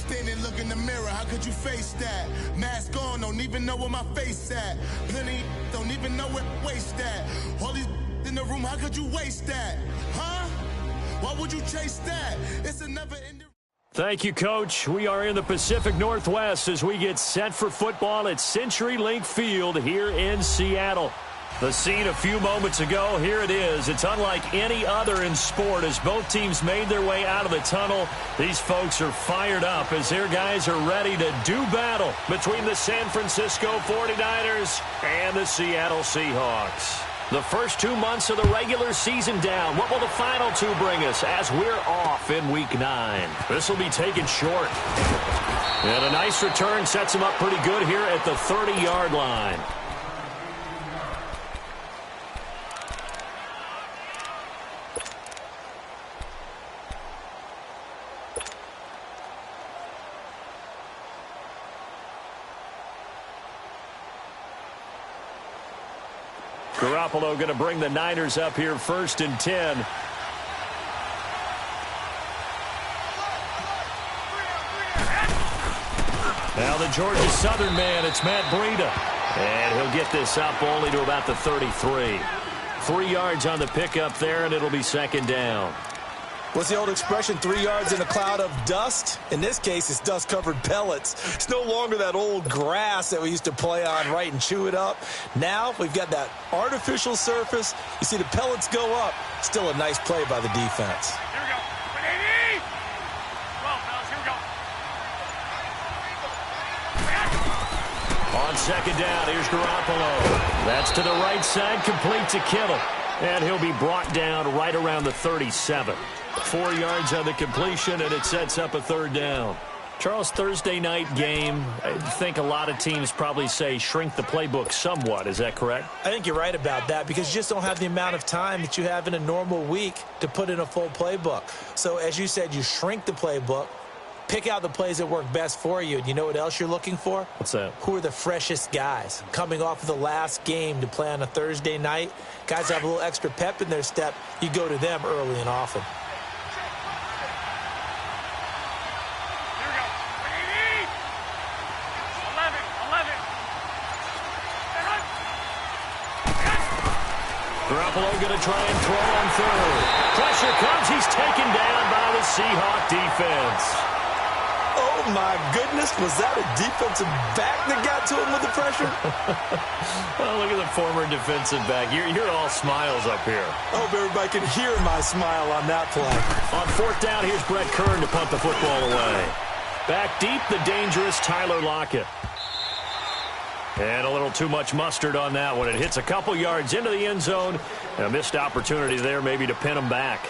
Standing, look in the mirror, how could you face that? Mask on, don't even know where my face at. Plenty don't even know where waste at. All these in the room, how could you waste that? Huh? Why would you chase that? It's a never-ending... Thank you, Coach. We are in the Pacific Northwest as we get set for football at CenturyLink Field here in Seattle. The scene a few moments ago, here it is. It's unlike any other in sport as both teams made their way out of the tunnel. These folks are fired up as their guys are ready to do battle between the San Francisco 49ers and the Seattle Seahawks. The first 2 months of the regular season down. What will the final two bring us as we're off in Week 9? This will be taken short. And a nice return sets him up pretty good here at the 30-yard line. Garoppolo going to bring the Niners up here 1st and 10. Now the Georgia Southern man, it's Matt Breida. And he'll get this up only to about the 33. 3 yards on the pickup there, and it'll be 2nd down. What's the old expression, 3 yards in a cloud of dust? In this case, it's dust-covered pellets. It's no longer that old grass that we used to play on, right, and chew it up. Now we've got that artificial surface. You see the pellets go up. Still a nice play by the defense. Here we go. 180. Well, fellas, here we go. On 2nd down, here's Garoppolo. That's to the right side, complete to Kittle. And he'll be brought down right around the 37. 4 yards on the completion, and it sets up a 3rd down. Charles, Thursday night game, I think a lot of teams probably say shrink the playbook somewhat. Is that correct? I think you're right about that because you just don't have the amount of time that you have in a normal week to put in a full playbook. So, as you said, you shrink the playbook, pick out the plays that work best for you. And you know what else you're looking for? What's that? Who are the freshest guys? Coming off of the last game to play on a Thursday night, guys have a little extra pep in their step. You go to them early and often. Garoppolo going to try and throw on 3rd. Pressure comes. He's taken down by the Seahawk defense. Oh, my goodness. Was that a defensive back that got to him with the pressure? Well, look at the former defensive back. You're all smiles up here. I hope everybody can hear my smile on that play. On 4th down, here's Brett Kern to punt the football away. Back deep, the dangerous Tyler Lockett. And a little too much mustard on that one. It hits a couple yards into the end zone. A missed opportunity there maybe to pin him back.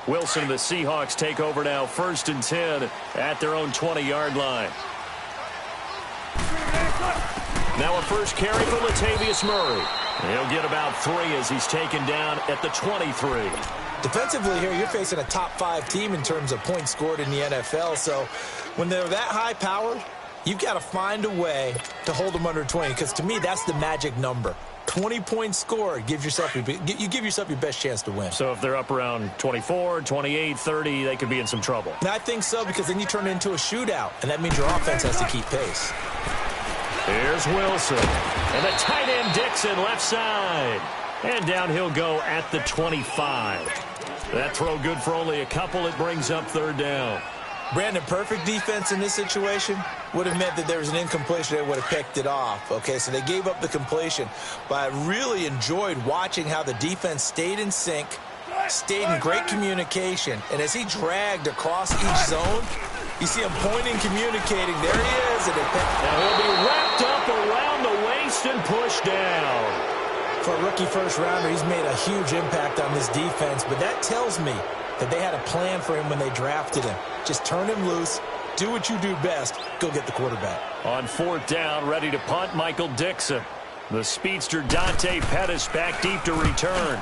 Wilson, the Seahawks take over now, 1st and 10 at their own 20-yard line. Now a first carry for Latavius Murray. He'll get about 3 as he's taken down at the 23. Defensively here, you're facing a top-5 team in terms of points scored in the NFL. So when they're that high-powered, you've got to find a way to hold them under 20, because to me, that's the magic number. 20 points scored, you give yourself your best chance to win. So if they're up around 24, 28, 30, they could be in some trouble. And I think so, because then you turn it into a shootout, and that means your offense has to keep pace. Here's Wilson. And the tight end Dixon left side. And down he'll go at the 25. That throw good for only a couple. It brings up 3rd down. Brandon, perfect defense in this situation would have meant that there was an incompletion. They would have picked it off. Okay, so they gave up the completion. But I really enjoyed watching how the defense stayed in sync, stayed in great communication. And as he dragged across each zone, you see him pointing, communicating. There he is. And he'll be wrapped up around the waist and pushed down. For a rookie first-rounder, he's made a huge impact on this defense, but that tells me that they had a plan for him when they drafted him. Just turn him loose, do what you do best, go get the quarterback. On fourth down, ready to punt, Michael Dixon. The speedster Dante Pettis back deep to return.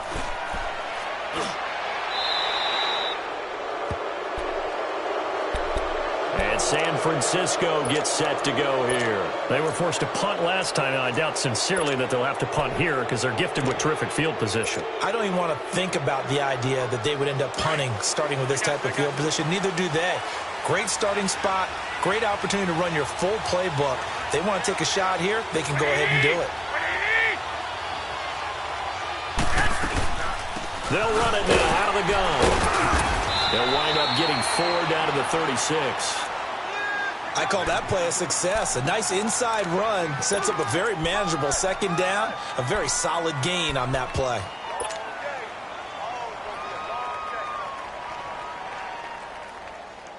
And San Francisco gets set to go here. They were forced to punt last time. I doubt sincerely that they'll have to punt here because they're gifted with terrific field position. I don't even want to think about the idea that they would end up punting starting with this type of field position. Neither do they. Great starting spot, great opportunity to run your full playbook. They want to take a shot here, they can go ahead and do it. They'll run it now out of the gun. They'll wind up getting 4 down to the 36. I call that play a success. A nice inside run sets up a very manageable second down, a very solid gain on that play.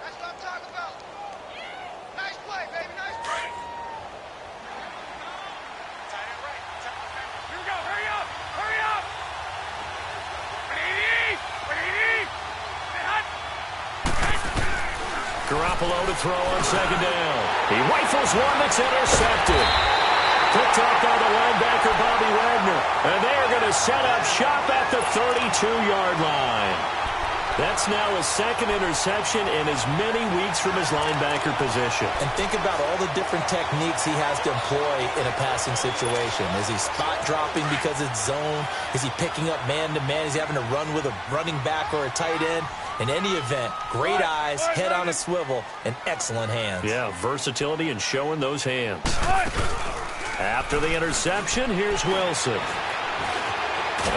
That's what I'm talking about. Nice play, baby. Nice play. Tight end right. Here we go. Hurry up. Hurry up. 180. 180. Garoppolo to throw on second down. He rifles one that's intercepted. Picked up by the linebacker, Bobby Wagner. And they're going to set up shop at the 32-yard line. That's now his second interception in as many weeks from his linebacker position. And think about all the different techniques he has to employ in a passing situation. Is he spot dropping because it's zone? Is he picking up man-to-man? Is he having to run with a running back or a tight end? In any event, great eyes, head on a swivel, and excellent hands. Yeah, versatility and showing those hands. After the interception, here's Wilson.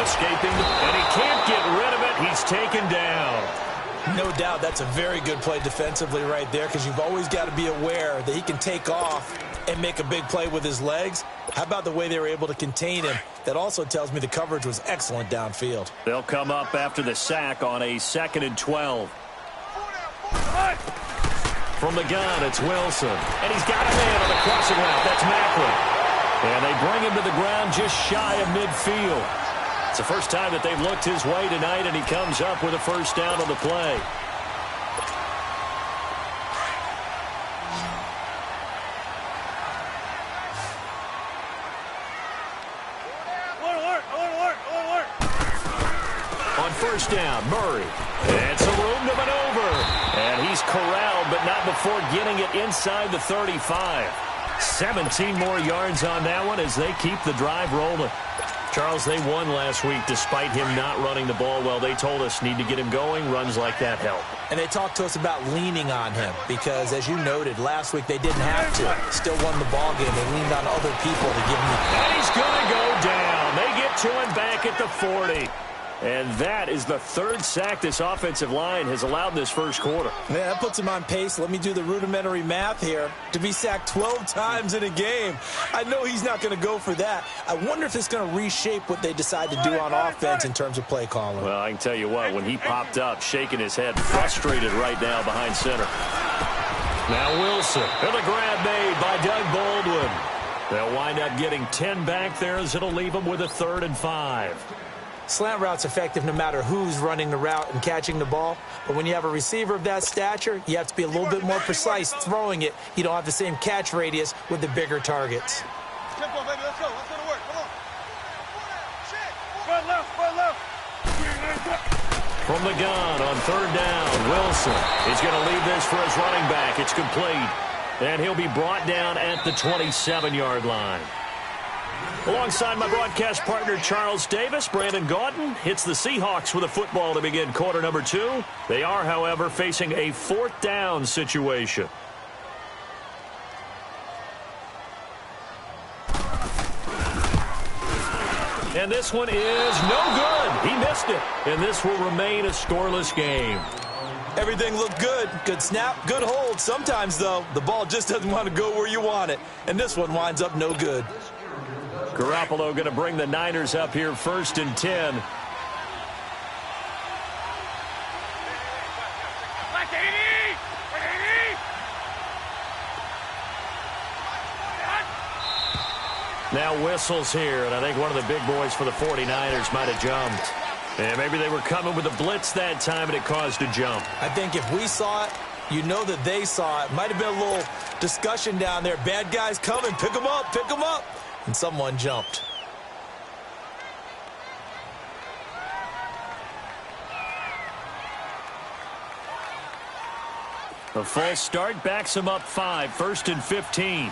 Escaping, and he can't get rid of it. He's taken down. No doubt that's a very good play defensively right there because you've always got to be aware that he can take off and make a big play with his legs. How about the way they were able to contain him? That also tells me the coverage was excellent downfield. They'll come up after the sack on a 2nd and 12. From the gun, it's Wilson. And he's got a man on the crossing route. That's Macklin. And they bring him to the ground just shy of midfield. It's the first time that they've looked his way tonight, and he comes up with a first down on the play. On first down, Murray. And some room to maneuver. And he's corralled, but not before getting it inside the 35. 17 more yards on that one as they keep the drive rolling. Charles, they won last week despite him not running the ball well. They told us need to get him going. Runs like that help. And they talked to us about leaning on him because, as you noted, last week they didn't have to. Still won the ball game. They leaned on other people to give him the... And he's going to go down. They get to him back at the 40. And that is the third sack this offensive line has allowed in this first quarter. Yeah, that puts him on pace. Let me do the rudimentary math here. To be sacked 12 times in a game. I know he's not going to go for that. I wonder if it's going to reshape what they decide to do on offense in terms of play calling. Well, I can tell you what, when he popped up, shaking his head, frustrated right now behind center. Now Wilson, and the grab made by Doug Baldwin. They'll wind up getting 10 back there as it'll leave them with a 3rd and 5. Slant route's effective no matter who's running the route and catching the ball. But when you have a receiver of that stature, you have to be a little bit more precise throwing it. You don't have the same catch radius with the bigger targets. Tempo, baby. Let's go. Let's go to work. Come on. Front left. Front left. From the gun on 3rd down, Wilson is going to leave this for his running back. It's complete. And he'll be brought down at the 27-yard line. Alongside my broadcast partner, Charles Davis, Brandon Gaudin hits the Seahawks with a football to begin quarter number 2. They are, however, facing a 4th down situation. And this one is no good. He missed it. And this will remain a scoreless game. Everything looked good. Good snap, good hold. Sometimes, though, the ball just doesn't want to go where you want it. And this one winds up no good. Garoppolo going to bring the Niners up here 1st and 10. Like 80. 80. Now whistles here, and I think one of the big boys for the 49ers might have jumped. And maybe they were coming with a blitz that time, and it caused a jump. I think if we saw it, you know that they saw it. Might have been a little discussion down there. Bad guys coming. Pick them up. Pick them up. And someone jumped. A false start backs him up 5, 1st and 15.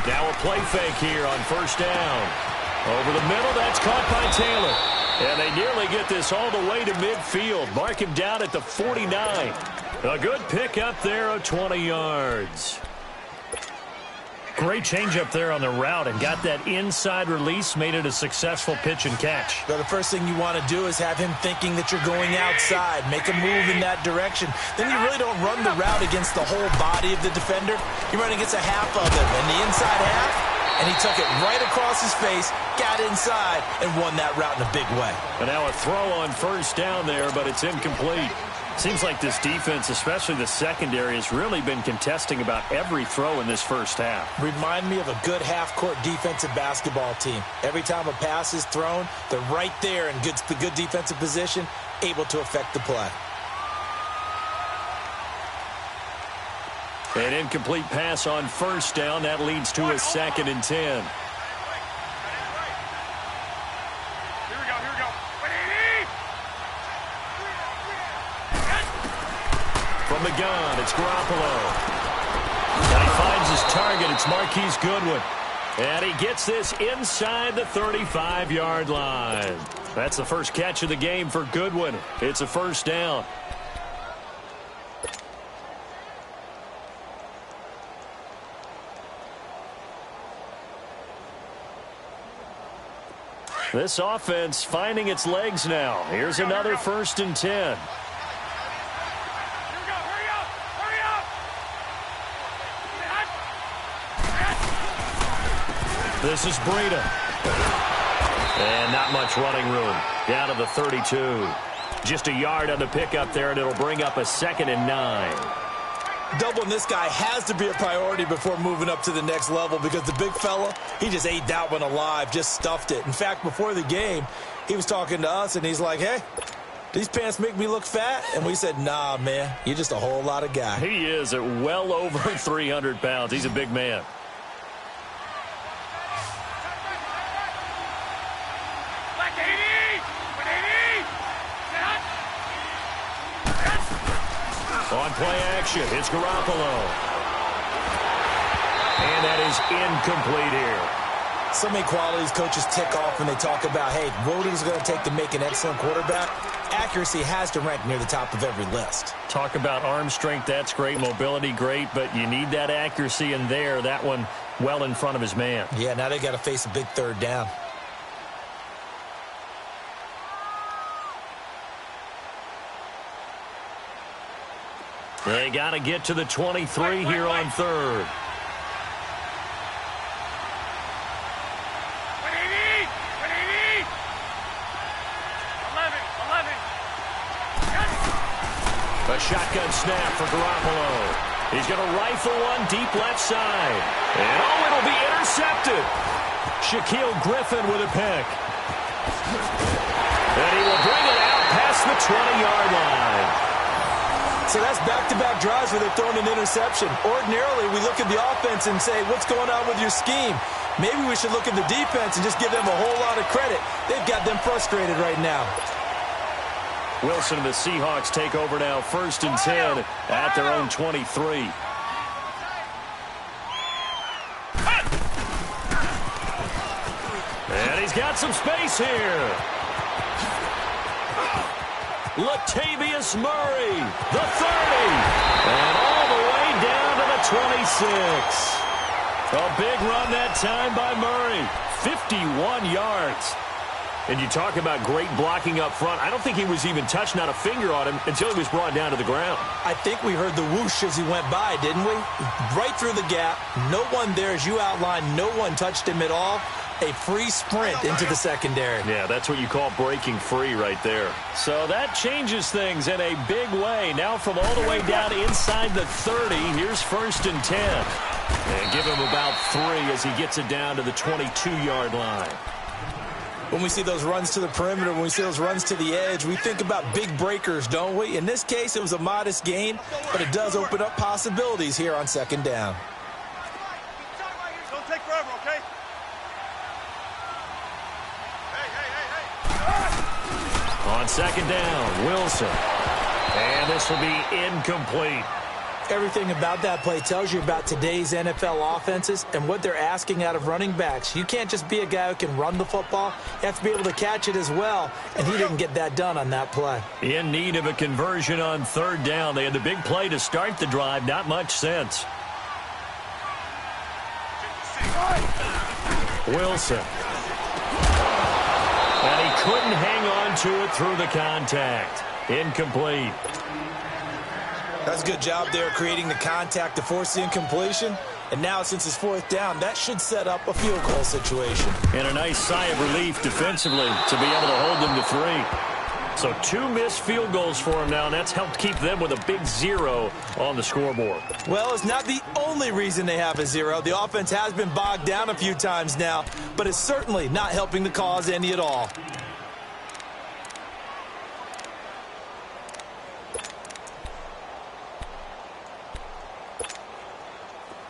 Now a play fake here on 1st down. Over the middle, that's caught by Taylor. And they nearly get this all the way to midfield. Mark him down at the 49. A good pick up there of 20 yards. Great change up there on the route and got that inside release, made it a successful pitch and catch. Well, the first thing you want to do is have him thinking that you're going outside, make a move in that direction. Then you really don't run the route against the whole body of the defender. You run against a half of him, and the inside half, and he took it right across his face, got inside, and won that route in a big way. And now a throw on 1st down there, but it's incomplete. Seems like this defense, especially the secondary, has really been contesting about every throw in this first half. Remind me of a good half-court defensive basketball team. Every time a pass is thrown, they're right there in the good defensive position, able to affect the play. An incomplete pass on 1st down. That leads to a 2nd and 10. From the gun, it's Garoppolo. And he finds his target. It's Marquise Goodwin. And he gets this inside the 35-yard line. That's the first catch of the game for Goodwin. It's a 1st down. This offense finding its legs now. Here's another 1st and 10. This is Breida. And not much running room. Down to the 32. Just a yard on the pickup there, and it'll bring up a 2nd and 9. Doubling this guy has to be a priority before moving up to the next level because the big fella, he just ate that one alive, just stuffed it. In fact, before the game, he was talking to us, and he's like, hey, these pants make me look fat? And we said, nah, man, you're just a whole lot of guy. He is at well over 300 pounds. He's a big man. On play action, it's Garoppolo. And that is incomplete here. So many qualities coaches tick off when they talk about, hey, what is it going to take to make an excellent quarterback? Accuracy has to rank near the top of every list. Talk about arm strength, that's great. Mobility, great. But you need that accuracy in there. That one well in front of his man. Yeah, now they got to face a big 3rd down. They got to get to the 23 here on 3rd. A shotgun snap for Garoppolo. He's going to rifle one deep left side. And oh, it'll be intercepted. Shaquille Griffin with a pick. And he will bring it out past the 20-yard line. So that's back-to-back drives where they're throwing an interception. Ordinarily, we look at the offense and say, what's going on with your scheme? Maybe we should look at the defense and just give them a whole lot of credit. They've got them frustrated right now. Wilson and the Seahawks take over now, 1st and 10 at their own 23. And he's got some space here. Latavius Murray, the 30, and all the way down to the 26. A big run that time by Murray, 51 yards. And you talk about great blocking up front. I don't think he was even touched, not a finger on him, until he was brought down to the ground. I think we heard the whoosh as he went by, didn't we? Right through the gap. No one there, as you outlined. No one touched him at all. a free sprint into the secondary. Yeah, that's what you call breaking free right there. So that changes things in a big way. Now from all the way down inside the 30, here's 1st and 10. And give him about 3 as he gets it down to the 22-yard line. When we see those runs to the perimeter, when we see those runs to the edge, we think about big breakers, don't we? In this case, it was a modest gain, but it does open up possibilities here on 2nd down. Don't take forever, okay? On 2nd down, Wilson. And this will be incomplete. Everything about that play tells you about today's NFL offenses and what they're asking out of running backs. You can't just be a guy who can run the football. You have to be able to catch it as well, and he didn't get that done on that play. In need of a conversion on 3rd down. They had the big play to start the drive. Not much sense. Wilson. And he couldn't hang on to it through the contact. Incomplete. That's a good job there creating the contact to force the incompletion. And now, since it's 4th down, that should set up a field goal situation. And a nice sigh of relief defensively to be able to hold them to 3. So 2 missed field goals for him now, and that's helped keep them with a big 0 on the scoreboard. Well, it's not the only reason they have a 0. The offense has been bogged down a few times now, but it's certainly not helping the cause any at all.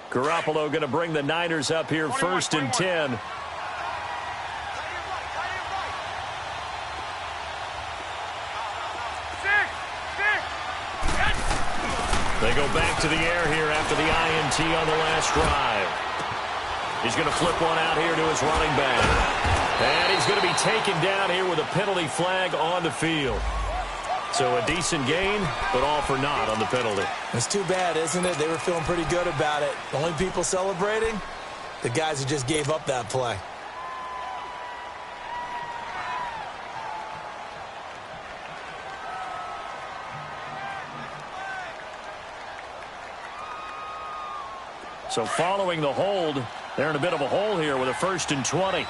Garoppolo going to bring the Niners up here 1st and 10. They go back to the air here after the INT on the last drive. He's going to flip one out here to his running back. And he's going to be taken down here with a penalty flag on the field. So a decent gain, but all for naught on the penalty. It's too bad, isn't it? They were feeling pretty good about it. The only people celebrating, the guys who just gave up that play. So following the hold, they're in a bit of a hole here with a 1st and 20.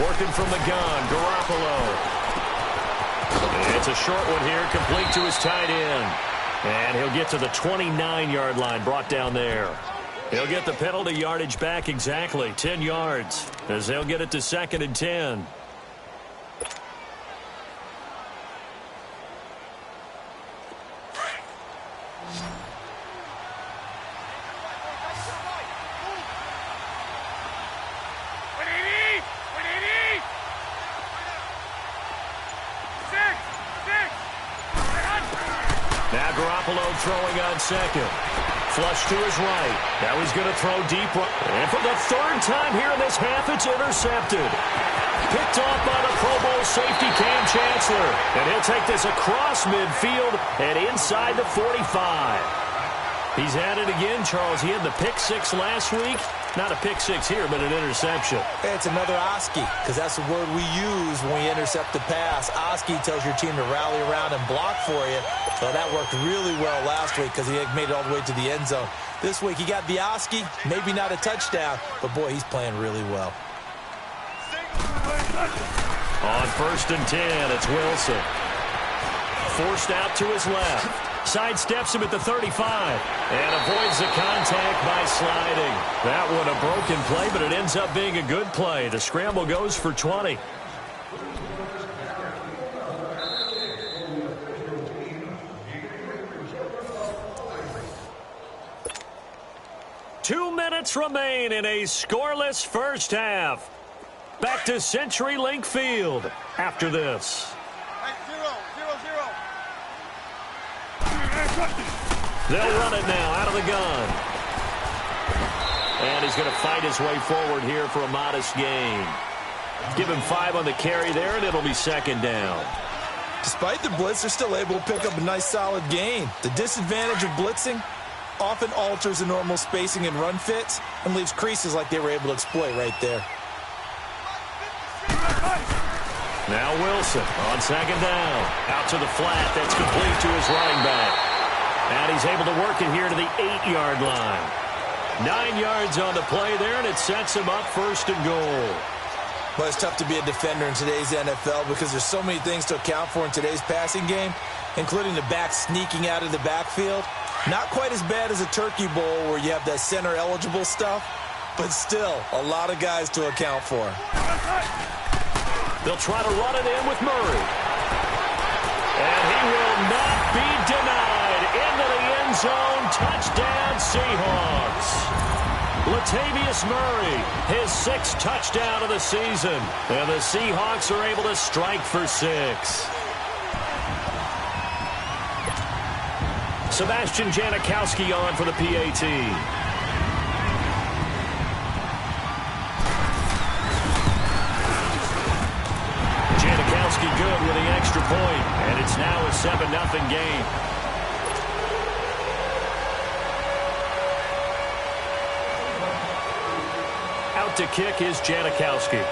Working from the gun, Garoppolo. It's a short one here, complete to his tight end. And he'll get to the 29-yard line, brought down there. He'll get the penalty yardage back exactly, 10 yards, as they'll get it to 2nd and 10. Now Garoppolo throwing on 2nd. Flush to his right. Now he's going to throw deep. And for the 3rd time here in this half, it's intercepted. Picked off by the Pro Bowl safety Cam Chancellor. And he'll take this across midfield and inside the 45. He's at it again, Charles. He had the pick 6 last week. Not a pick 6 here, but an interception. Hey, it's another Oski, because that's the word we use when we intercept the pass. Oski tells your team to rally around and block for you. So that worked really well last week because he made it all the way to the end zone. This week he got the Oski, maybe not a touchdown, but boy, he's playing really well. On 1st and 10, it's Wilson. Forced out to his left. Sidesteps him at the 35 and avoids the contact by sliding. That one a broken play, but it ends up being a good play. The scramble goes for 20. Two minutes remain in a scoreless first half. Back to CenturyLink Field after this. 0-0-0. They'll run it now out of the gun. And he's going to fight his way forward here for a modest gain. Give him 5 on the carry there, and it'll be 2nd down. Despite the blitz, they're still able to pick up a nice solid gain. The disadvantage of blitzing often alters the normal spacing and run fits and leaves creases like they were able to exploit right there. Now Wilson on second down. Out to the flat. That's complete to his running back. And he's able to work it here to the 8-yard line. 9 yards on the play there, and it sets him up first and goal. Well, it's tough to be a defender in today's NFL because there's so many things to account for in today's passing game, including the back sneaking out of the backfield. Not quite as bad as a turkey bowl where you have that center-eligible stuff, but still a lot of guys to account for. They'll try to run it in with Murray. And he will not be denied. Into the end zone. Touchdown, Seahawks. Latavius Murray, his 6th touchdown of the season. And the Seahawks are able to strike for 6. Sebastian Janikowski on for the PAT. Janikowski good with the extra point, and it's now a 7-0 game. Out to kick is Janikowski.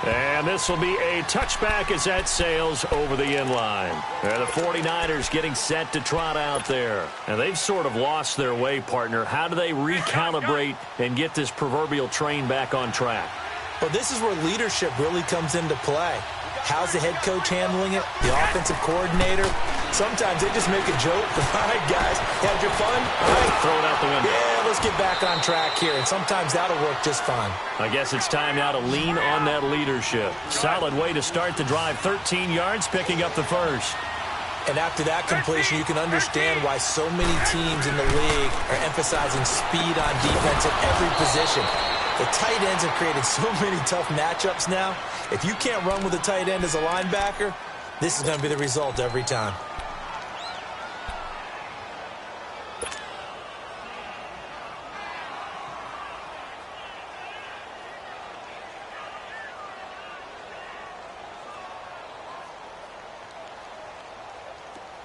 And this will be a touchback as that sails over the end line. And the 49ers getting set to trot out there. And they've sort of lost their way, partner. How do they recalibrate and get this proverbial train back on track? Well, this is where leadership really comes into play. How's the head coach handling it? The offensive coordinator? Sometimes they just make a joke. All right, guys, had your fun? All right. Throw it out the window. Yeah, let's get back on track here. And sometimes that'll work just fine. I guess it's time now to lean on that leadership. Solid way to start the drive. 13 yards, picking up the first. And after that completion, you can understand why so many teams in the league are emphasizing speed on defense at every position. The tight ends have created so many tough matchups now. If you can't run with a tight end as a linebacker, this is going to be the result every time.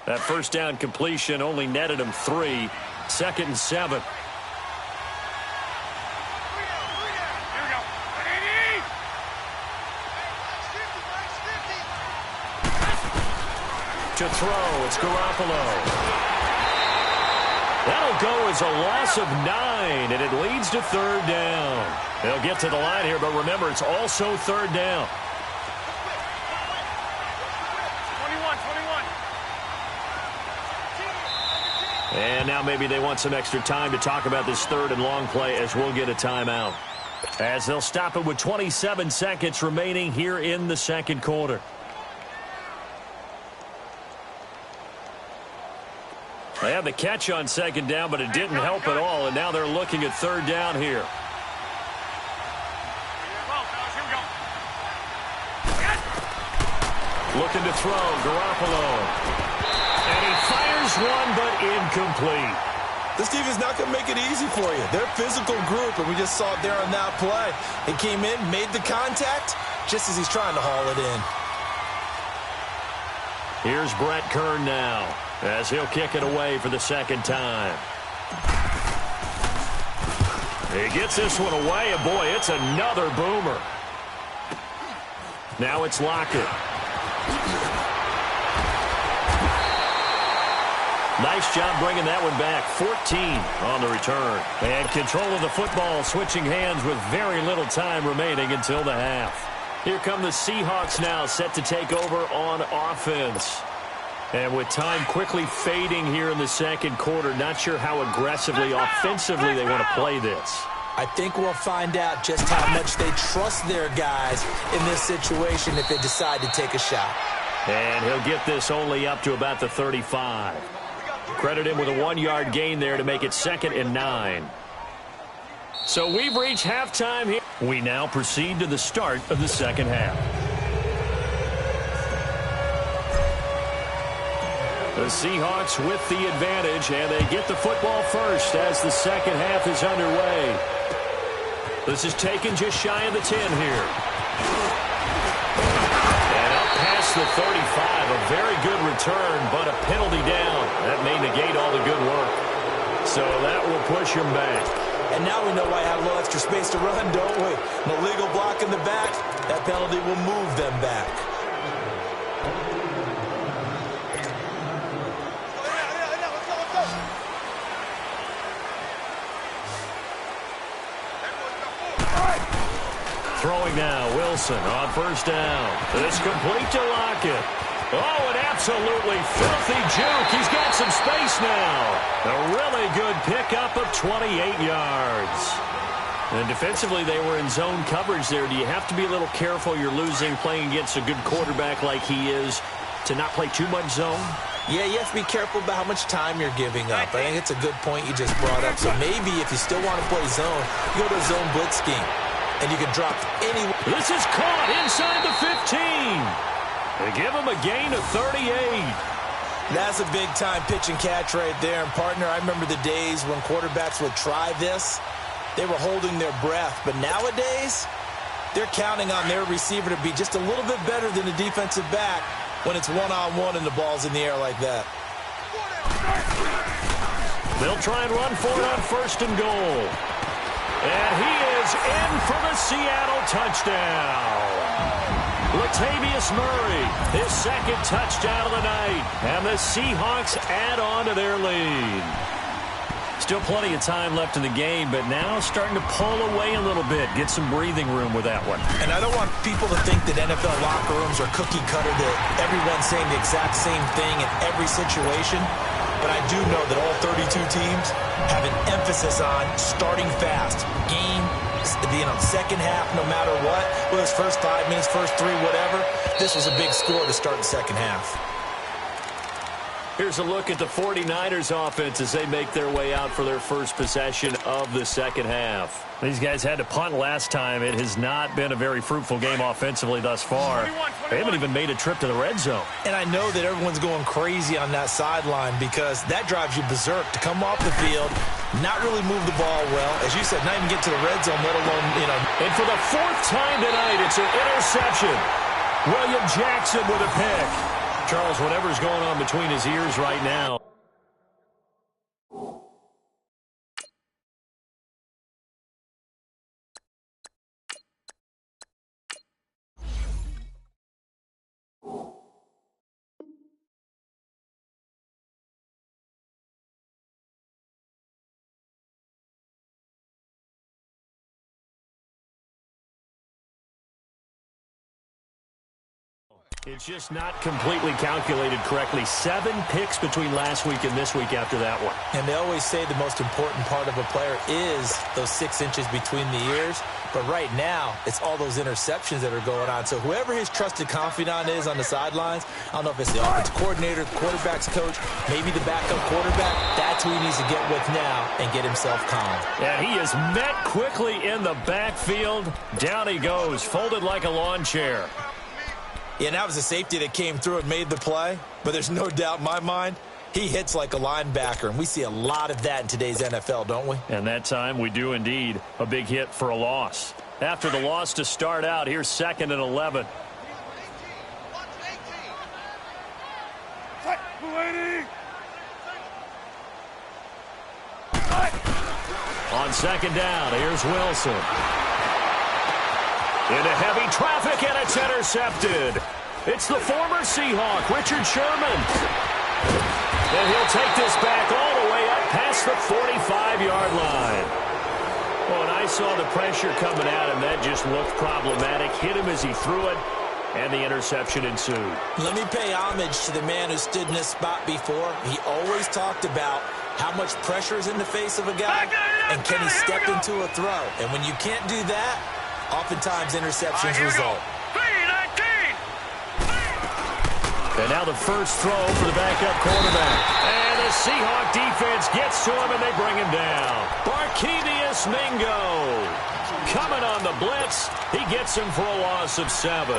That first down completion only netted him 3. 2nd and 7. To throw, it's Garoppolo. That'll go as a loss of 9, and it leads to 3rd down. They'll get to the line here, but remember, it's also 3rd down. 21. And now maybe they want some extra time to talk about this 3rd and long play as we'll get a timeout. As they'll stop it with 27 seconds remaining here in the 2nd quarter. They had the catch on 2nd down, but it didn't help at all, and now they're looking at 3rd down here. Looking to throw, Garoppolo. And he fires one, but incomplete. This defense is not going to make it easy for you. They're a physical group, and we just saw it there on that play. He came in, made the contact, just as he's trying to haul it in. Here's Brett Kern now, as he'll kick it away for the 2nd time. He gets this one away, and boy, it's another boomer. Now it's Lockett. Nice job bringing that one back. 14 on the return. And control of the football switching hands with very little time remaining until the half. Here come the Seahawks now, set to take over on offense. And with time quickly fading here in the 2nd quarter, not sure how aggressively, offensively they want to play this. I think we'll find out just how much they trust their guys in this situation if they decide to take a shot. And he'll get this only up to about the 35. Credit him with a 1-yard gain there to make it 2nd and 9. So we've reached halftime here. We now proceed to the start of the 2nd half. The Seahawks with the advantage, and they get the football first as the 2nd half is underway. This is taken just shy of the 10 here. And up past the 35, a very good return, but a penalty down. That may negate all the good work. So that will push him back. And now we know why I had a little extra space to run, don't we? An illegal block in the back. That penalty will move them back. Throwing now, Wilson on first down. This complete to Lockett. Oh, an absolutely filthy juke. He's got some space now. A really good pickup of 28 yards. And defensively, they were in zone coverage there. Do you have to be a little careful? You're losing playing against a good quarterback like he is to not play too much zone? Yeah, you have to be careful about how much time you're giving up. I think it's a good point you just brought up. So maybe if you still want to play zone, you go to a zone blitz scheme. And you can drop any. This is caught inside the 15. They give him a gain of 38. That's a big-time pitch and catch right there. And, partner, I remember the days when quarterbacks would try this. They were holding their breath. But nowadays, they're counting on their receiver to be just a little bit better than the defensive back when it's one-on-one and the ball's in the air like that. They'll try and run for it on first and goal. And he is in for the Seattle touchdown. Latavius Murray, his second touchdown of the night. And the Seahawks add on to their lead. Still plenty of time left in the game, but now starting to pull away a little bit. Get some breathing room with that one. And I don't want people to think that NFL locker rooms are cookie cutter, that everyone's saying the exact same thing in every situation. But I do know that all 32 teams have an emphasis on starting fast. Game, second half, no matter what. Whether it's first 5 minutes, first 3, whatever. This was a big score to start the second half. Here's a look at the 49ers offense as they make their way out for their first possession of the second half. These guys had to punt last time. It has not been a very fruitful game offensively thus far. They haven't even made a trip to the red zone. And I know that everyone's going crazy on that sideline because that drives you berserk to come off the field, not really move the ball well. As you said, not even get to the red zone, let alone, And for the fourth time tonight, it's an interception. William Jackson with a pick. Charles, whatever's going on between his ears right now. It's just not completely calculated correctly. 7 picks between last week and this week after that one. And they always say the most important part of a player is those 6 inches between the ears. But right now, it's all those interceptions that are going on. So whoever his trusted confidant is on the sidelines, I don't know if it's the offensive coordinator, the quarterback's coach, maybe the backup quarterback, that's who he needs to get with now and get himself calm. And he is met quickly in the backfield. Down he goes, folded like a lawn chair. Yeah, and that was a safety that came through and made the play. But there's no doubt in my mind, he hits like a linebacker. And we see a lot of that in today's NFL, don't we? And that time we do indeed. A big hit for a loss. After the loss to start out, here's 2nd and 11. On 2nd down, here's Wilson. Into heavy traffic, and it's intercepted. It's the former Seahawk, Richard Sherman. And he'll take this back all the way up past the 45-yard line. Well, when I saw the pressure coming at him, that just looked problematic. Hit him as he threw it, and the interception ensued. Let me pay homage to the man who stood in this spot before. He always talked about how much pressure is in the face of a guy, and can he step into a throw. And when you can't do that, oftentimes interceptions result. And now the first throw for the backup quarterback. And the Seahawk defense gets to him, and they bring him down. Barkevius Mingo coming on the blitz. He gets him for a loss of 7.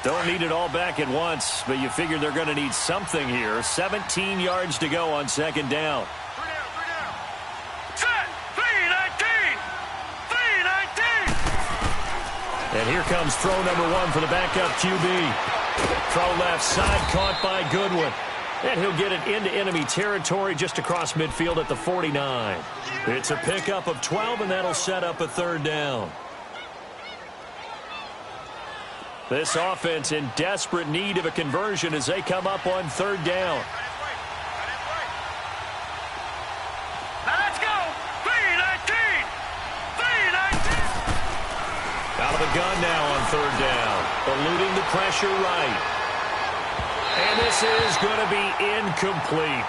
Don't need it all back at once, but you figure they're going to need something here. 17 yards to go on 2nd down. And here comes throw number 1 for the backup QB. Throw left side, caught by Goodwin. And he'll get it into enemy territory just across midfield at the 49. It's a pickup of 12, and that'll set up a third down. This offense in desperate need of a conversion as they come up on third down. Let's go! 319! 319! Out of the gun now on third down. Eluding the pressure right. And this is going to be incomplete.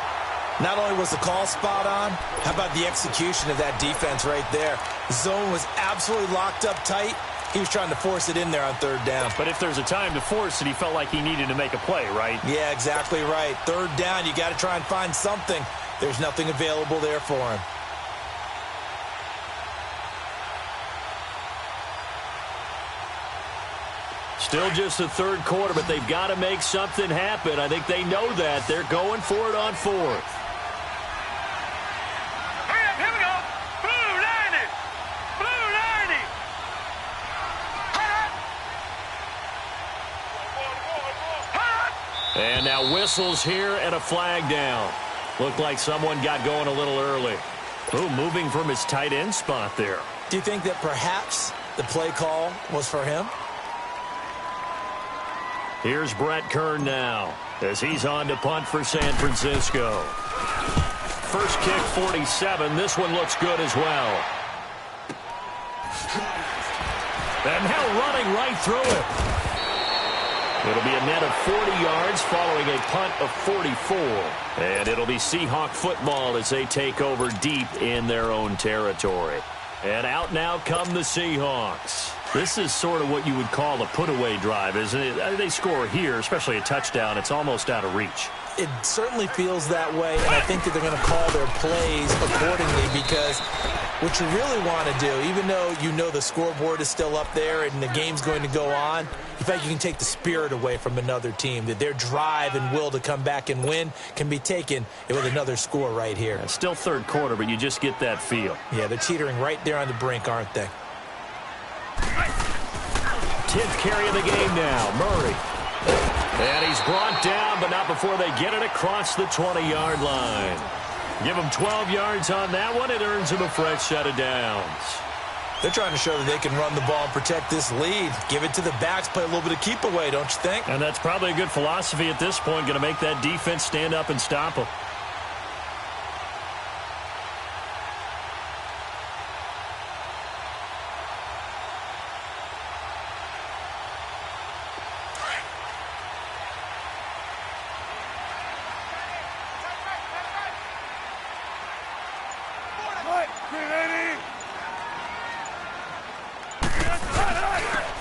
Not only was the call spot on, how about the execution of that defense right there? The zone was absolutely locked up tight. He was trying to force it in there on third down. But if there's a time to force it, he felt like he needed to make a play, right? Yeah, exactly right. Third down, you got to try and find something. There's nothing available there for him. Still just the third quarter, but they've got to make something happen. I think they know that. They're going for it on fourth. Here we go! Blue 90! Blue 90! And now whistles here and a flag down. Looked like someone got going a little early. Ooh, moving from his tight end spot there. Do you think that perhaps the play call was for him? Here's Brett Kern now as he's on to punt for San Francisco. First kick, 47. This one looks good as well. And now running right through it. It'll be a net of 40 yards following a punt of 44. And it'll be Seahawk football as they take over deep in their own territory. And out now come the Seahawks. This is sort of what you would call a put-away drive, isn't it? They score here, especially a touchdown. It's almost out of reach. It certainly feels that way, and I think that they're going to call their plays accordingly because what you really want to do, even though you know the scoreboard is still up there and the game's going to go on, in fact, you can take the spirit away from another team, that their drive and will to come back and win can be taken with another score right here. It's still third quarter, but you just get that feel. Yeah, they're teetering right there on the brink, aren't they? 10th carry of the game now, Murray. And he's brought down, but not before they get it across the 20-yard line. Give him 12 yards on that one. It earns him a fresh set of downs. They're trying to show that they can run the ball and protect this lead. Give it to the backs, play a little bit of keep away, don't you think? And that's probably a good philosophy at this point, going to make that defense stand up and stop them.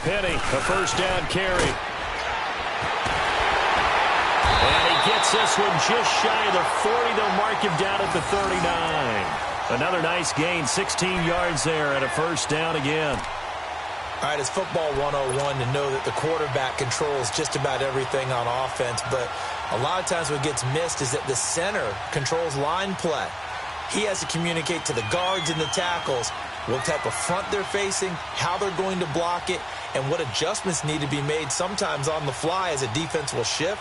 Penny, a first down carry. And he gets this one just shy of the 40. They'll mark him down at the 39. Another nice gain, 16 yards there and a first down again. All right, it's football 101 to know that the quarterback controls just about everything on offense, but a lot of times what gets missed is that the center controls line play. He has to communicate to the guards and the tackles what type of front they're facing, how they're going to block it, and what adjustments need to be made sometimes on the fly as a defense will shift.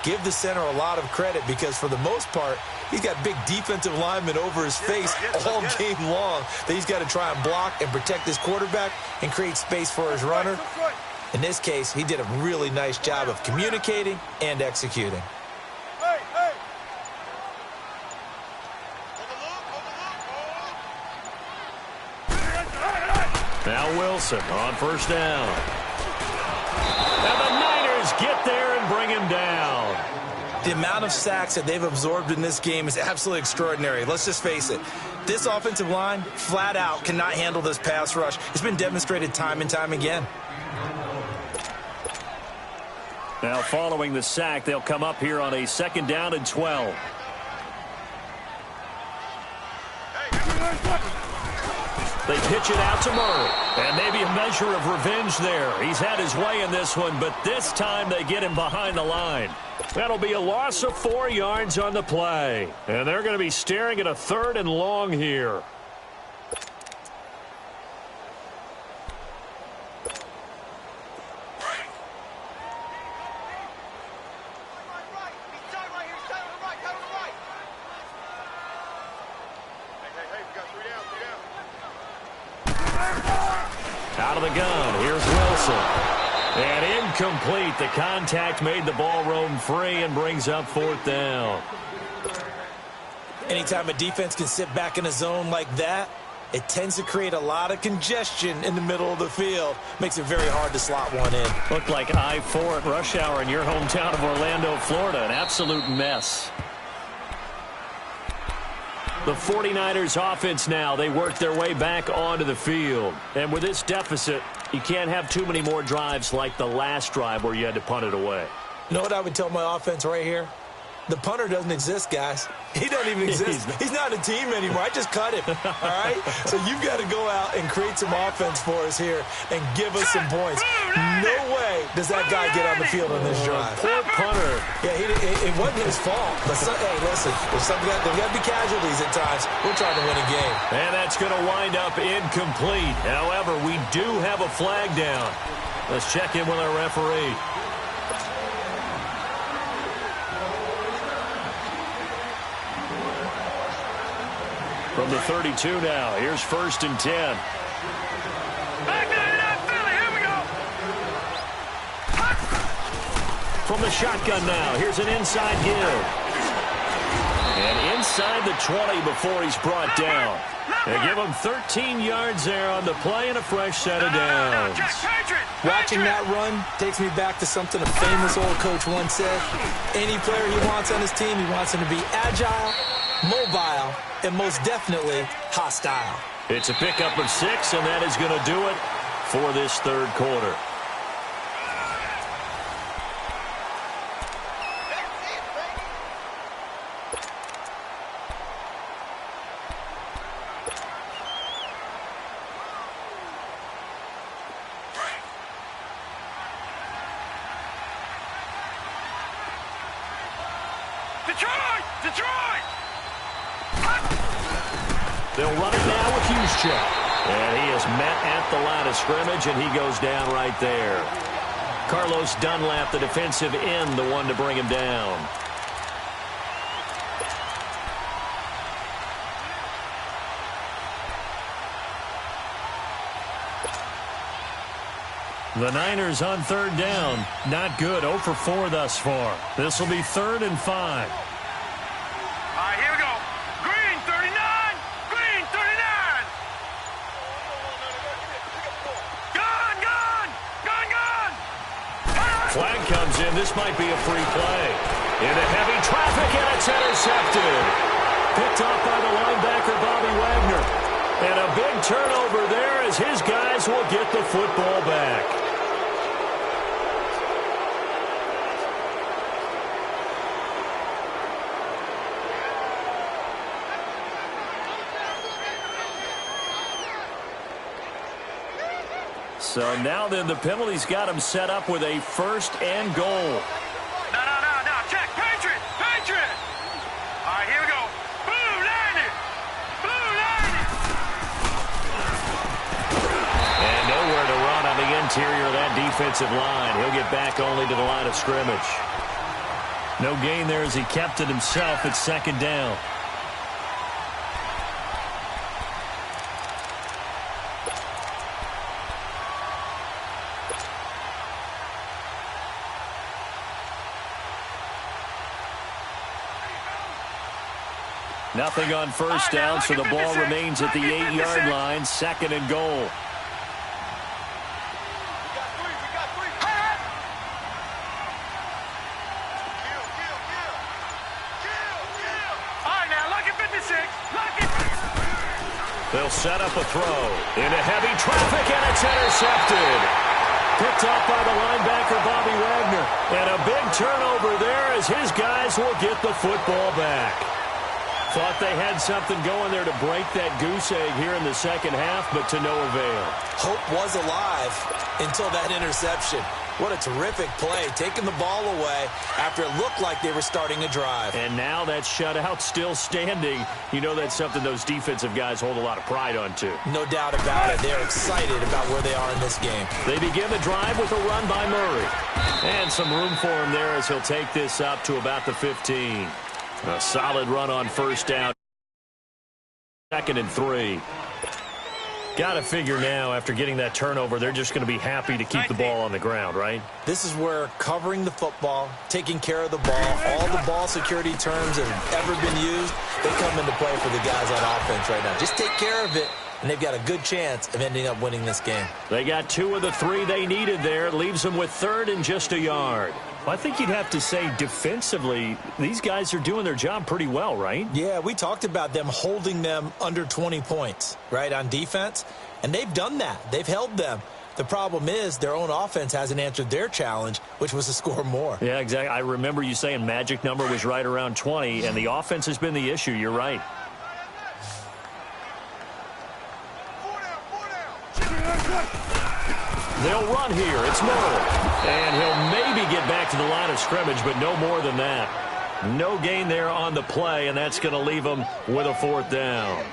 Give the center a lot of credit because for the most part, he's got big defensive linemen over his face all game long that he's got to try and block and protect his quarterback and create space for his runner. In this case, he did a really nice job of communicating and executing. Now Wilson on first down. And the Niners get there and bring him down. The amount of sacks that they've absorbed in this game is absolutely extraordinary. Let's just face it. This offensive line, flat out, cannot handle this pass rush. It's been demonstrated time and time again. Now following the sack, they'll come up here on a second down and 12. They pitch it out to Murray. And maybe a measure of revenge there. He's had his way in this one, but this time they get him behind the line. That'll be a loss of 4 yards on the play. And they're going to be staring at a third and long here. Out of the gun, here's Wilson. And incomplete. The contact made the ball roam free and brings up 4th down. Anytime a defense can sit back in a zone like that, it tends to create a lot of congestion in the middle of the field. Makes it very hard to slot one in. Looked like I-4 at rush hour in your hometown of Orlando, Florida. An absolute mess. The 49ers offense now, they work their way back onto the field. And with this deficit, you can't have too many more drives like the last drive where you had to punt it away. You know what I would tell my offense right here? The punter doesn't exist, guys. He doesn't even exist. He's not a team anymore. I just cut him, all right? So you've got to go out and create some offense for us here and give us some points. No way does that guy get on the field on this drive. Poor punter. Yeah, it wasn't his fault. But hey, listen, there's got to be casualties at times. We're trying to win a game. And that's going to wind up incomplete. However, we do have a flag down. Let's check in with our referee. From the 32 now, here's 1st and 10. Back down Philly, here we go. From the shotgun now, here's an inside give. And inside the 20 before he's brought down. They give him 13 yards there on the play and a fresh set of downs. Watching that run takes me back to something a famous old coach once said. Any player he wants on his team, he wants him to be agile, mobile, and most definitely hostile. It's a pickup of 6, and that is going to do it for this 3rd quarter. Detroit! They'll run it now with Juszczyk. And he is met at the line of scrimmage, and he goes down right there. Carlos Dunlap, the defensive end, the one to bring him down. The Niners on 3rd down. Not good. 0 for 4 thus far. This will be 3rd and 5. All right, here we go. Green, 39. Green, 39. Gun. Flag comes in. This might be a free play. Into heavy traffic, and it's intercepted. Picked off by the linebacker, Bobby Wagner. And a big turnover there as his guys will get the football back. So now then the penalty's got him set up with a 1st and goal. No. Check. Patriot. All right, here we go. Blue line. And nowhere to run on the interior of that defensive line. He'll get back only to the line of scrimmage. No gain there as he kept it himself at 2nd down. Nothing on 1st down, so the ball remains at the 8-yard line. 2nd and goal. We got three. Kill. All right, now, look at 56. They'll set up a throw. Into heavy traffic, and it's intercepted. Picked off by the linebacker, Bobby Wagner. And a big turnover there as his guys will get the football back. Thought they had something going there to break that goose egg here in the 2nd half, but to no avail. Hope was alive until that interception. What a terrific play, taking the ball away after it looked like they were starting a drive. And now that shutout still standing. You know that's something those defensive guys hold a lot of pride on, too. No doubt about it. They're excited about where they are in this game. They begin the drive with a run by Murray. And some room for him there as he'll take this up to about the 15. A solid run on 1st down. 2nd and 3. Got to figure now, after getting that turnover, they're just going to be happy to keep the ball on the ground, right? This is where covering the football, taking care of the ball, all the ball security terms that have ever been used, they come into play for the guys on offense right now. Just take care of it, and they've got a good chance of ending up winning this game. They got 2 of the 3 they needed there. Leaves them with 3rd and just a yard. Well, I think you'd have to say defensively, these guys are doing their job pretty well, right? Yeah, we talked about them holding them under 20 points, right, on defense. And they've done that. They've held them. The problem is their own offense hasn't answered their challenge, which was to score more. Yeah, exactly. I remember you saying magic number was right around 20, and the offense has been the issue. You're right. They'll run here. It's Murray. And he'll maybe get back to the line of scrimmage, but no more than that. No gain there on the play, and that's going to leave them with a 4th down.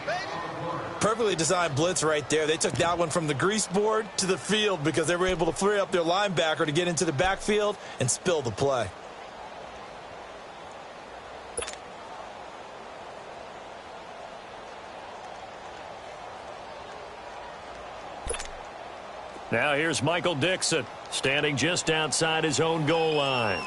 Perfectly designed blitz right there. They took that one from the grease board to the field because they were able to free up their linebacker to get into the backfield and spill the play. Now here's Michael Dixon, standing just outside his own goal line.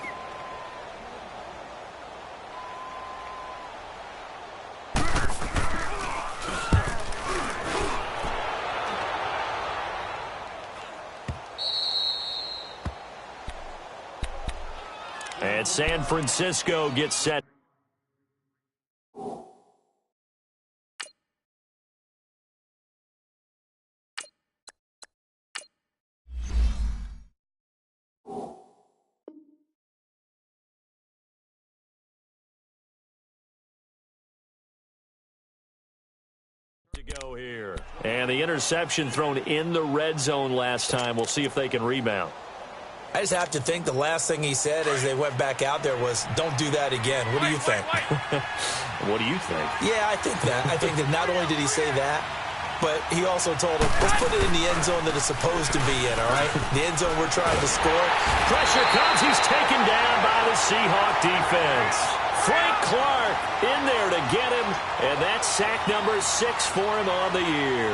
And San Francisco gets set. To go here. And the interception thrown in the red zone last time. We'll see if they can rebound. I just have to think the last thing he said as they went back out there was, don't do that again. What do you think? What do you think? Yeah, I think that. I think that not only did he say that, but he also told him, let's put it in the end zone that it's supposed to be in, all right? The end zone we're trying to score. Pressure comes. He's taken down by the Seahawk defense. Frank Clark in there to get him, and that's sack number 6 for him on the year.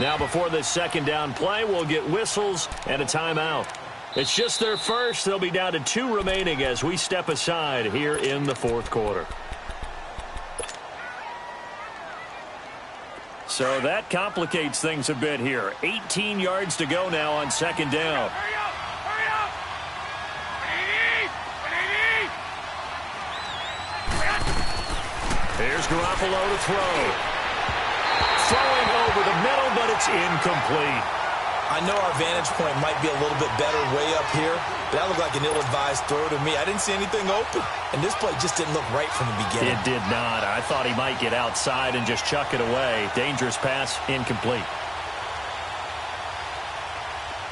Now before this 2nd down play, we'll get whistles and a timeout. It's just their first. They'll be down to 2 remaining as we step aside here in the 4th quarter. So that complicates things a bit here. 18 yards to go now on 2nd down. Hurry up! Hurry up! Here's Garoppolo to throw. Throwing over the middle, but it's incomplete. I know our vantage point might be a little bit better way up here, but that looked like an ill-advised throw to me. I didn't see anything open, and this play just didn't look right from the beginning. It did not. I thought he might get outside and just chuck it away. Dangerous pass, incomplete.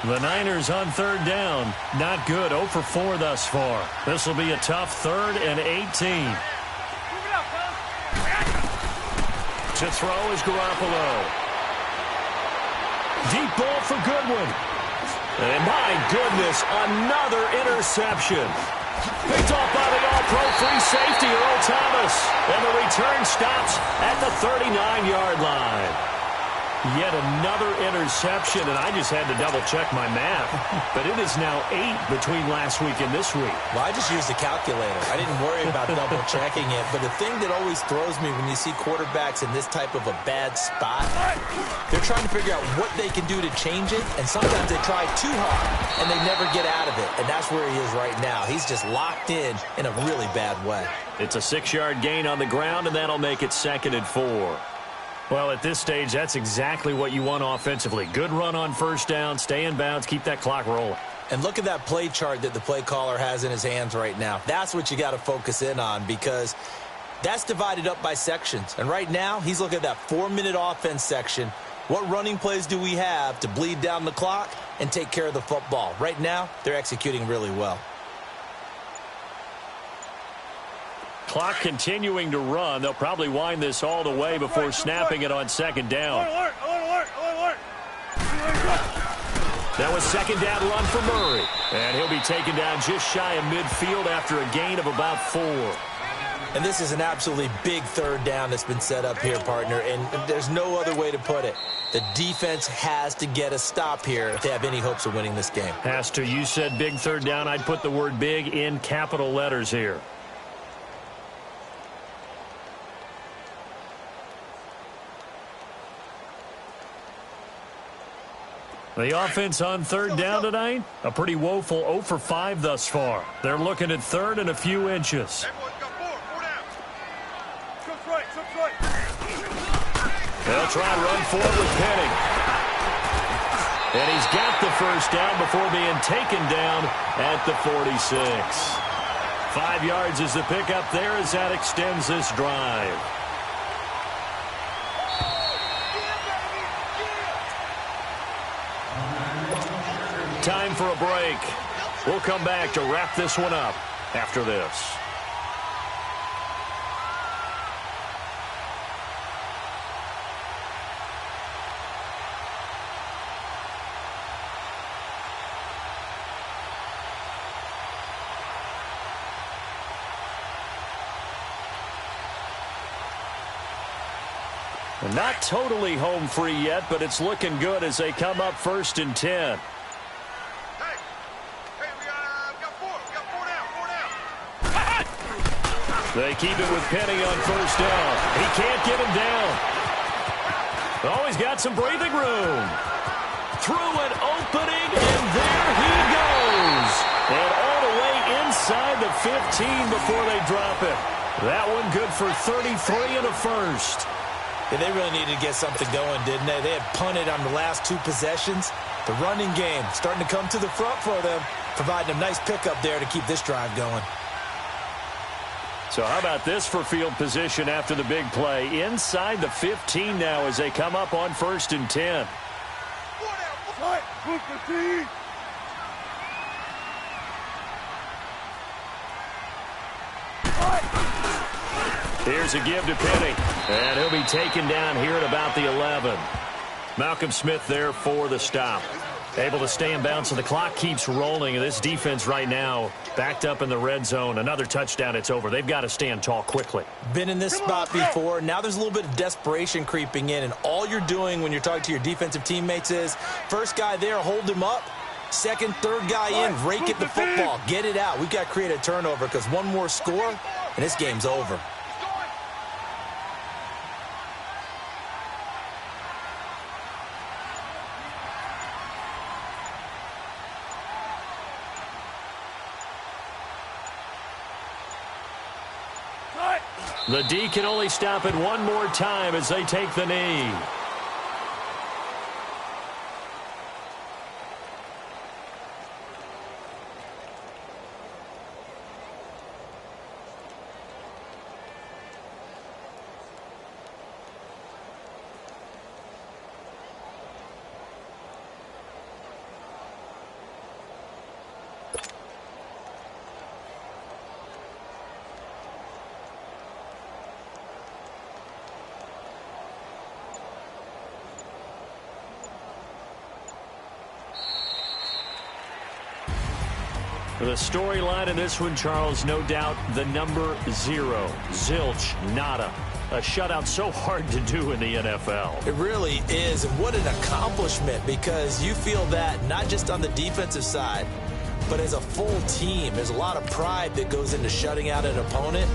The Niners on 3rd down. Not good. 0 for 4 thus far. This will be a tough 3rd and 18. To throw is Garoppolo. Deep ball for Goodwin. And my goodness, another interception. Picked off by the all-pro free safety, Earl Thomas. And the return stops at the 39-yard line. Yet another interception, and I just had to double-check my math. But it is now 8 between last week and this week. Well, I just used a calculator. I didn't worry about double-checking it. But the thing that always throws me when you see quarterbacks in this type of a bad spot, they're trying to figure out what they can do to change it, and sometimes they try too hard, and they never get out of it. And that's where he is right now. He's just locked in a really bad way. It's a 6-yard gain on the ground, and that'll make it 2nd and 4. Well, at this stage, that's exactly what you want offensively. Good run on 1st down, stay in bounds, keep that clock rolling. And look at that play chart that the play caller has in his hands right now. That's what you got to focus in on because that's divided up by sections. And right now, he's looking at that 4-minute offense section. What running plays do we have to bleed down the clock and take care of the football? Right now, they're executing really well. Clock continuing to run. They'll probably wind this all the way before snapping it on 2nd down. Now a second down run for Murray. And he'll be taken down just shy of midfield after a gain of about 4. And this is an absolutely big third down that's been set up here, partner, and there's no other way to put it. The defense has to get a stop here if they have any hopes of winning this game. Has to. You said big third down. I'd put the word big in capital letters here. The offense on third down tonight, a pretty woeful 0 for 5 thus far. They're looking at third and a few inches. They'll try and run forward with Penny. And he's got the first down before being taken down at the 46. 5 yards is the pickup there as that extends this drive. Time for a break. We'll come back to wrap this one up after this. Not totally home free yet, but it's looking good as they come up 1st and 10. They keep it with Penny on first down. He can't get him down. Oh, he's got some breathing room. Through an opening, and there he goes. And all the way inside the 15 before they drop it. That one good for 33 and a first. Yeah, they really needed to get something going, didn't they? They had punted on the last 2 possessions. The running game starting to come to the front for them, providing a nice pickup there to keep this drive going. So how about this for field position after the big play? Inside the 15 now as they come up on 1st and 10. Here's a give to Penny. And he'll be taken down here at about the 11. Malcolm Smith there for the stop. Able to stay in bounds, so the clock keeps rolling. And this defense right now backed up in the red zone. Another touchdown, it's over. They've got to stand tall quickly. Been in this spot before. Now there's a little bit of desperation creeping in. And all you're doing when you're talking to your defensive teammates is, first guy there, hold him up. Second, third guy in, rake at the football. Get it out. We've got to create a turnover because one more score, and this game's over. The D can only stop it one more time as they take the knee. The storyline in this one, Charles, no doubt the number 0. Zilch, nada. A shutout so hard to do in the NFL. It really is, and what an accomplishment, because you feel that not just on the defensive side, but as a full team. There's a lot of pride that goes into shutting out an opponent.